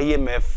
IMF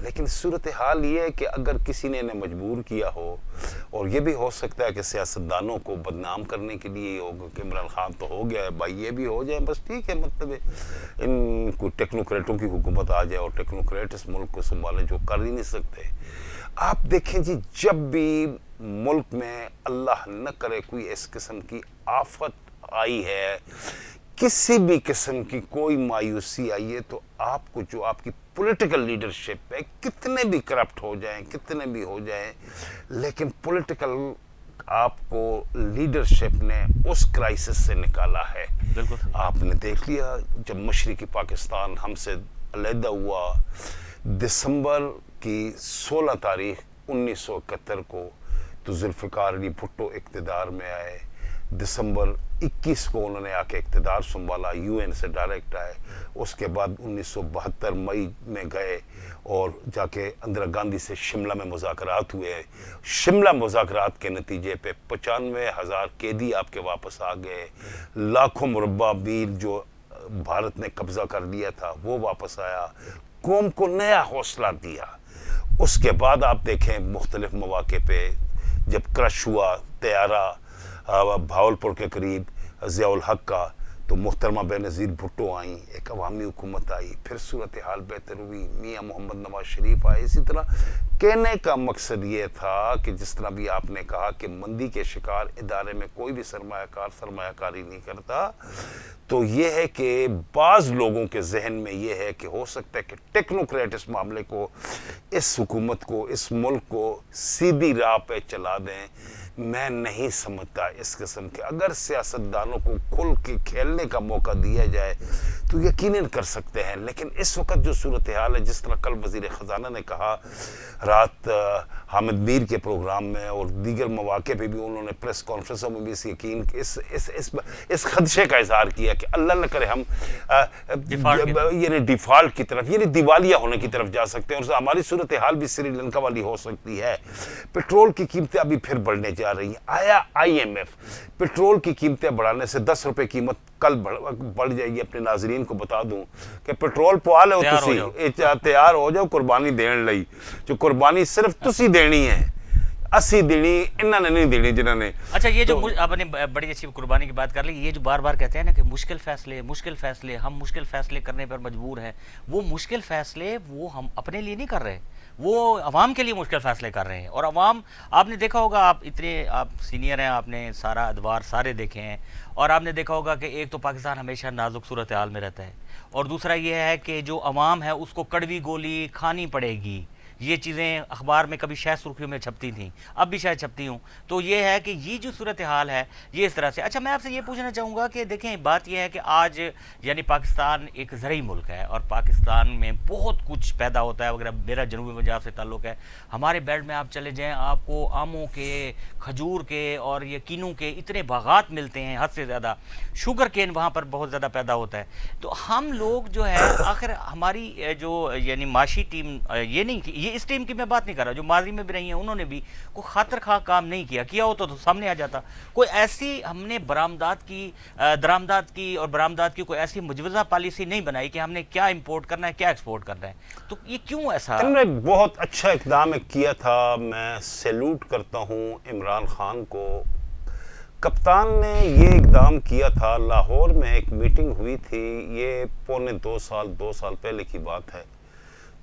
لیکن صورتحال یہ ہے کہ اگر کسی نے انہیں مجبور کیا ہو، اور یہ بھی ہو سکتا ہے کہ سیاستدانوں کو بدنام کرنے کے لیے ہوگا کہ عمران خان تو ہو گیا ہے بھائی، یہ بھی ہو جائے بس ٹھیک ہے، مطلب ان کو ٹیکنوکریٹوں کی حکومت آ جائے اور ٹیکنوکریٹ اس ملک کو سنبھالے، جو کر ہی نہیں سکتے۔ آپ دیکھیں جی، جب بھی ملک میں اللہ نہ کرے کوئی اس قسم کی آفت آئی ہے، کسی بھی قسم کی کوئی مایوسی آئی ہے، تو آپ کو جو آپ کی پولیٹیکل لیڈرشپ ہے، کتنے بھی کرپٹ ہو جائیں، کتنے بھی ہو جائیں، لیکن پولیٹیکل آپ کو لیڈرشپ نے اس کرائسس سے نکالا ہے۔ بالکل آپ نے دیکھ لیا جب مشرقی پاکستان ہم سے علیحدہ ہوا، دسمبر کی 16 تاریخ 1971 کو، تو ذوالفقار علی بھٹو اقتدار میں آئے۔ دسمبر 21 کو انہوں نے آ کے اقتدار سنبھالا، یو این سے ڈائریکٹ آئے۔ اس کے بعد 1972 مئی میں گئے اور جا کے اندرا گاندھی سے شملہ میں مذاکرات ہوئے۔ شملہ مذاکرات کے نتیجے پہ 95,000 قیدی آپ کے واپس آ گئے، لاکھوں مربع میل جو بھارت نے قبضہ کر لیا تھا وہ واپس آیا، قوم کو نیا حوصلہ دیا۔ اس کے بعد آپ دیکھیں مختلف مواقع پہ جب کرش ہوا طیارہ بھاولپور کے قریب ضیاء الحق کا، تو محترمہ بینظیر بھٹو آئیں، ایک عوامی حکومت آئی، پھر صورتحال بہتر ہوئی، میاں محمد نواز شریف آئے۔ اسی طرح کہنے کا مقصد یہ تھا کہ جس طرح بھی آپ نے کہا کہ مندی کے شکار ادارے میں کوئی بھی سرمایہ کاری نہیں کرتا، تو یہ ہے کہ بعض لوگوں کے ذہن میں یہ ہے کہ ہو سکتا ہے کہ ٹیکنوکریٹ اس معاملے کو، اس حکومت کو، اس ملک کو سیدھی راہ پہ چلا دیں۔ میں نہیں سمجھتا اس قسم کے، اگر سیاستدانوں کو کھل کے کھیلنے کا موقع دیا جائے تو یقیناً کر سکتے ہیں، لیکن اس وقت جو صورتحال ہے، جس طرح کل وزیر خزانہ نے کہا رات حامد میر کے پروگرام میں اور دیگر مواقع پہ بھی انہوں نے پریس کانفرنسوں میں بھی اس خدشے کا اظہار کیا کہ اللہ نہ کرے ہم یعنی ڈیفالٹ کی طرف، یعنی دیوالیہ ہونے کی طرف جا سکتے ہیں، اور ہماری صورتحال بھی سری لنکا والی ہو سکتی ہے۔ پیٹرول کی قیمتیں ابھی پھر بڑھنے جا رہی ہیں۔ آیا آئی ایم ایف پیٹرول کی قیمتیں بڑھانے سے 10 روپے قیمت کل بڑھ جائے گی؟ اپنے ناظرین کو بتا دوں کہ پیٹرول پوا لے تیار ہو جاؤ قربانی دین لئی، جو قربانی صرف تسی دینی ہے، اسی دینی، انہوں نے نہیں دینی جنہوں نے۔ اچھا، یہ جو آپ نے بڑی اچھی قربانی کی بات کر لی، یہ جو بار بار کہتے ہیں نا کہ مشکل فیصلے ہم مشکل فیصلے کرنے پر مجبور ہیں، وہ مشکل فیصلے وہ ہم اپنے لیے نہیں کر رہے، وہ عوام کے لیے مشکل فیصلے کر رہے ہیں۔ اور عوام، آپ نے دیکھا ہوگا، آپ سینئر ہیں، آپ نے سارا ادوار سارے دیکھے ہیں، اور آپ نے دیکھا ہوگا کہ ایک تو پاکستان ہمیشہ نازک صورتحال میں رہتا ہے، اور دوسرا یہ ہے کہ جو عوام ہے اس کو کڑوی گولی کھانی پڑے گی۔ یہ چیزیں اخبار میں کبھی شاید سرخیوں میں چھپتی تھیں، اب بھی شاید چھپتی ہوں۔ تو یہ ہے کہ یہ جو صورتحال ہے یہ اس طرح سے۔ اچھا، میں آپ سے یہ پوچھنا چاہوں گا کہ دیکھیں، بات یہ ہے کہ آج یعنی پاکستان ایک زرعی ملک ہے، اور پاکستان میں بہت کچھ پیدا ہوتا ہے وغیرہ۔ میرا جنوبی پنجاب سے تعلق ہے، ہمارے بیلٹ میں آپ چلے جائیں، آپ کو آموں کے، کھجور کے اور یہ کینوں کے اتنے باغات ملتے ہیں حد سے زیادہ۔ شوگر کین وہاں پر بہت زیادہ پیدا ہوتا ہے۔ تو ہم لوگ جو ہے آخر ہماری جو یعنی معاشی ٹیم، یہ نہیں کہ یہ اس ٹیم کی میں بات نہیں کر رہا، جو ماضی میں بھی رہی ہیں، انہوں نے بھی کوئی خاطر خواہ کام نہیں کیا ہوتا تو سامنے آ جاتا۔ کوئی ایسی ہم نے درآمدات کی اور برآمدات کی کوئی ایسی مجوزہ پالیسی نہیں بنائی کہ ہم نے کیا امپورٹ کرنا ہے، کیا ایکسپورٹ کرنا ہے۔ تو یہ کیوں ایسا؟ انہوں نے بہت اچھا اقدام کیا تھا، میں سیلوٹ کرتا ہوں عمران خان کو۔ کپتان نے یہ اقدام کیا تھا، لاہور میں ایک میٹنگ ہوئی تھی، یہ پونے 2 سال پہلے کی بات ہے،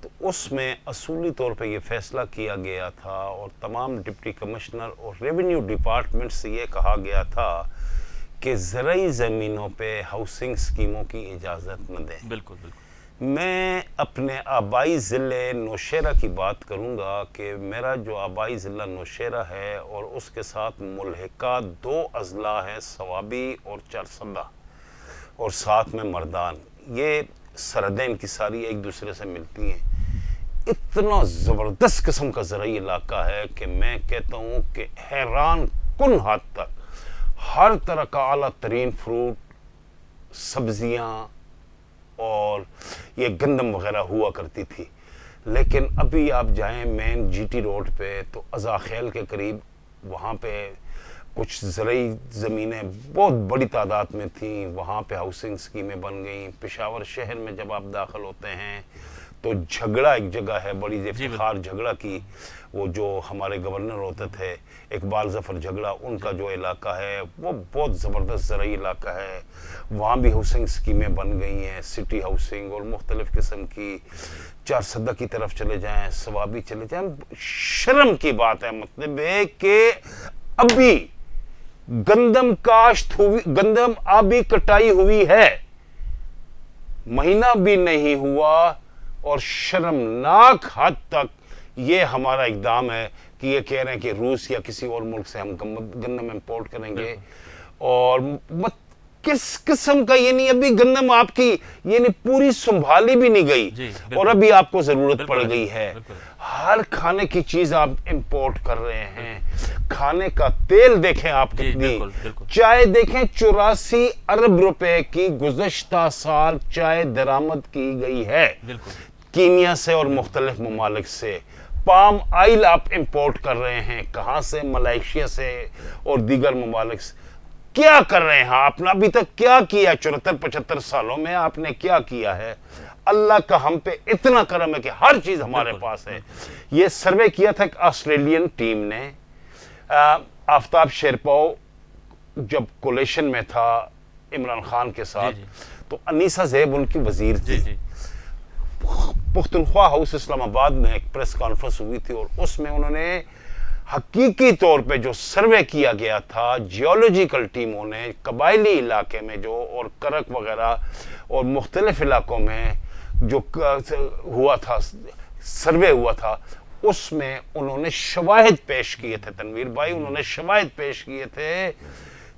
تو اس میں اصولی طور پہ یہ فیصلہ کیا گیا تھا اور تمام ڈپٹی کمشنر اور ریونیو ڈپارٹمنٹ سے یہ کہا گیا تھا کہ زرعی زمینوں پہ ہاؤسنگ اسکیموں کی اجازت نہ دیں۔ بالکل بالکل۔ میں اپنے آبائی ضلع نوشہرہ کی بات کروں گا کہ میرا جو آبائی ضلع نوشہرہ ہے اور اس کے ساتھ ملحقہ 2 اضلاع ہیں، ثوابی اور چارسدہ، اور ساتھ میں مردان، یہ سرحدیں ان کی ساری ایک دوسرے سے ملتی ہیں۔ اتنا زبردست قسم کا زرعی علاقہ ہے کہ میں کہتا ہوں کہ حیران کن حد تک ہر طرح کا اعلیٰ ترین فروٹ، سبزیاں اور یہ گندم وغیرہ ہوا کرتی تھی۔ لیکن ابھی آپ جائیں مین جی ٹی روڈ پہ تو ازاخیل کے قریب، وہاں پہ کچھ زرعی زمینیں بہت بڑی تعداد میں تھیں، وہاں پہ ہاؤسنگ اسکیمیں بن گئیں۔ پشاور شہر میں جب آپ داخل ہوتے ہیں تو جھگڑا ایک جگہ ہے بڑی افتخار جھگڑا کی، وہ جو ہمارے گورنر ہوتے تھے اقبال ظفر جھگڑا، ان کا جو علاقہ ہے وہ بہت زبردست زرعی علاقہ ہے، وہاں بھی ہاؤسنگ سکیمیں بن گئی ہیں، سٹی ہاؤسنگ اور مختلف قسم کی، چار سدہ کی طرف چلے جائیں، ثوابی چلے جائیں۔ شرم کی بات ہے، مطلب ہے کہ ابھی گندم کاشت ہوئی، گندم ابھی کٹائی ہوئی ہے، مہینہ بھی نہیں ہوا، اور شرمناک حد تک یہ ہمارا اقدام ہے کہ یہ کہہ رہے ہیں کہ روس یا کسی اور ملک سے ہم گندم امپورٹ کریں گے، اور کس قسم کا، یعنی ابھی گندم آپ کی یعنی پوری سنبھالی بھی نہیں گئی، اور ابھی آپ کو ضرورت پڑ گئی ہے۔ ہر کھانے کی چیز آپ امپورٹ کر رہے ہیں، کھانے کا تیل دیکھیں آپ کتنی، چائے دیکھیں 84 ارب روپے کی گزشتہ سال چائے درآمد کی گئی ہے کینیا سے اور مختلف ممالک سے۔ پام آئل آپ امپورٹ کر رہے ہیں، کہاں سے؟ ملائیشیا سے اور دیگر ممالک سے۔ کیا کر رہے ہیں آپ نے ابھی تک؟ کیا کیا 74-75 سالوں میں آپ نے کیا کیا ہے؟ اللہ کا ہم پہ اتنا کرم ہے کہ ہر چیز ہمارے پاس ہے۔ یہ سروے کیا تھا ایک آسٹریلین ٹیم نے، آفتاب شیرپاؤ جب کولیشن میں تھا عمران خان کے ساتھ، تو انیسہ زیب ان کی وزیر تھی، پختونخوا ہاؤس اسلام آباد میں ایک پریس کانفرنس ہوئی تھی، اور اس میں انہوں نے حقیقی طور پہ جو سروے کیا گیا تھا جیولوجیکل ٹیموں نے قبائلی علاقے میں جو، اور کرک وغیرہ اور مختلف علاقوں میں جو ہوا تھا، سروے ہوا تھا، اس میں انہوں نے شواہد پیش کیے تھے، تنویر بھائی انہوں نے شواہد پیش کیے تھے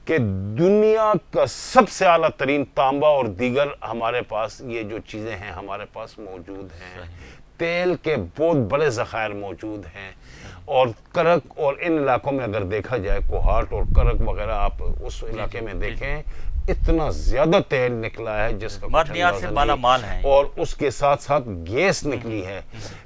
کہ دنیا کا سب سے اعلیٰ ترین تانبا اور دیگر ہمارے پاس یہ جو چیزیں ہیں ہمارے پاس موجود ہیں، تیل کے بہت بڑے ذخائر موجود ہیں، اور کرک اور ان علاقوں میں اگر دیکھا جائے، کوہاٹ اور کرک وغیرہ آپ اس علاقے میں دیکھیں، اتنا زیادہ تیل نکلا ہے جس کا معدنیات سے مالا مال ہیں، اور اس کے ساتھ ساتھ گیس نکلی ہے۔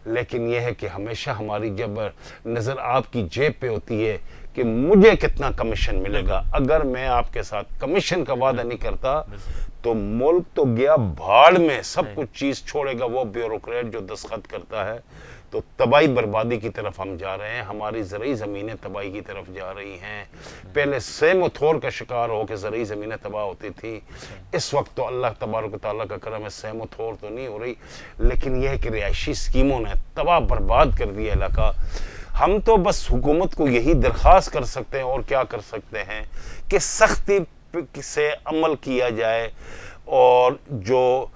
لیکن یہ ہے کہ ہمیشہ ہماری جب نظر آپ کی جیب پہ ہوتی ہے کہ مجھے کتنا کمیشن ملے گا، اگر میں آپ کے ساتھ کمیشن کا وعدہ نہیں کرتا تو ملک تو گیا بھاڑ میں، سب کچھ چیز چھوڑے گا وہ بیوروکریٹ جو دستخط کرتا ہے۔ تو تباہی بربادی کی طرف ہم جا رہے ہیں، ہماری زرعی زمینیں تباہی کی طرف جا رہی ہیں۔ پہلے سیم و تھور کا شکار ہو کے زرعی زمینیں تباہ ہوتی تھی، اس وقت تو اللہ تبارک و تعالیٰ کا کرم ہے سیم و تھور تو نہیں ہو رہی، لیکن یہ ہے کہ رہائشی اسکیموں نے تباہ برباد کر دیا علاقہ۔ ہم تو بس حکومت کو یہی درخواست کر سکتے ہیں، اور کیا کر سکتے ہیں کہ سختی سے عمل کیا جائے، اور جو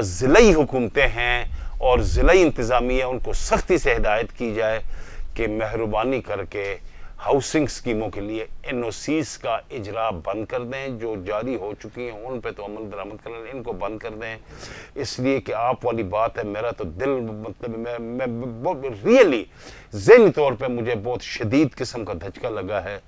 ضلعی حکومتیں ہیں اور ضلعی انتظامیہ ان کو سختی سے ہدایت کی جائے کہ مہربانی کر کے ہاؤسنگ سکیموں کے لیے این او سیز کا اجرا بند کر دیں، جو جاری ہو چکی ہیں ان پہ تو عمل درآمد کر لیں، ان کو بند کر دیں۔ اس لیے کہ آپ والی بات ہے، میرا تو دل مطلب میں ریئلی ذہنی طور پہ مجھے بہت شدید قسم کا دھچکا لگا ہے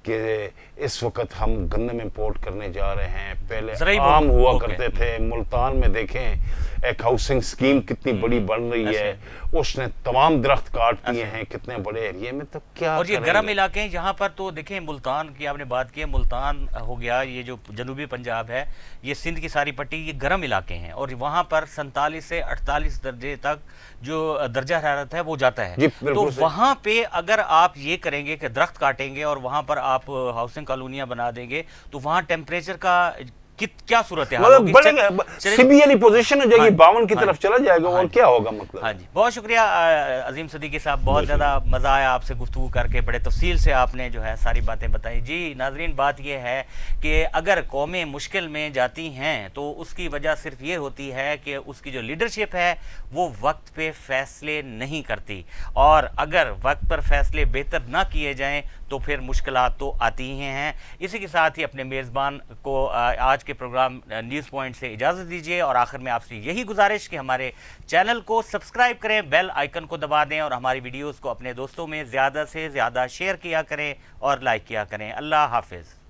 کہ اس وقت ہم گندم امپورٹ کرنے جا رہے ہیں۔ پہلے عام ہوا کرتے تھے، ملتان میں دیکھیں ایک ہاؤسنگ سکیم کتنی بڑی بن رہی ہے، اس نے تمام درخت کاٹ دیے ہیں کتنے بڑے ایریے میں، تو کیا اور یہ گرم علاقے ہیں جہاں پر تو دیکھیں ملتان کی آپ نے بات کی ہے، ملتان ہو گیا، یہ جو جنوبی پنجاب ہے، یہ سندھ کی ساری پٹی، یہ گرم علاقے ہیں، اور وہاں پر 47 سے 48 درجے تک جو درجہ حرارت ہے وہ جاتا ہے۔ تو وہاں پہ اگر آپ یہ کریں گے کہ درخت کاٹیں گے اور وہاں پر آپ ہاؤسنگ کالونیاں بنا دیں گے، تو وہاں ٹیمپریچر کا کیا صورتحال ہوگی؟ سبھی یعنی پوزیشن ہو جائے گی 52 کی طرف چلا جائے گا، اور کیا ہوگا مطلب۔ ہاں جی، بہت شکریہ عظیم صدیقی صاحب، بہت زیادہ مزہ آیا آپ سے گفتگو کر کے، بڑے تفصیل سے آپ نے جو ہے ساری باتیں بتائیں۔ جی ناظرین، بات یہ ہے کہ اگر قومیں مشکل میں جاتی ہیں تو اس کی وجہ صرف یہ ہوتی ہے کہ اس کی جو لیڈرشپ ہے وہ وقت پہ فیصلے نہیں کرتی، اور اگر وقت پر فیصلے بہتر نہ کیے جائیں تو پھر مشکلات تو آتی ہی ہیں۔ اسی کے ساتھ ہی اپنے میزبان کو آج کے پروگرام نیوز پوائنٹ سے اجازت دیجیے، اور آخر میں آپ سے یہی گزارش کہ ہمارے چینل کو سبسکرائب کریں، بیل آئیکن کو دبا دیں، اور ہماری ویڈیوز کو اپنے دوستوں میں زیادہ سے زیادہ شیئر کیا کریں اور لائک کیا کریں۔ اللہ حافظ۔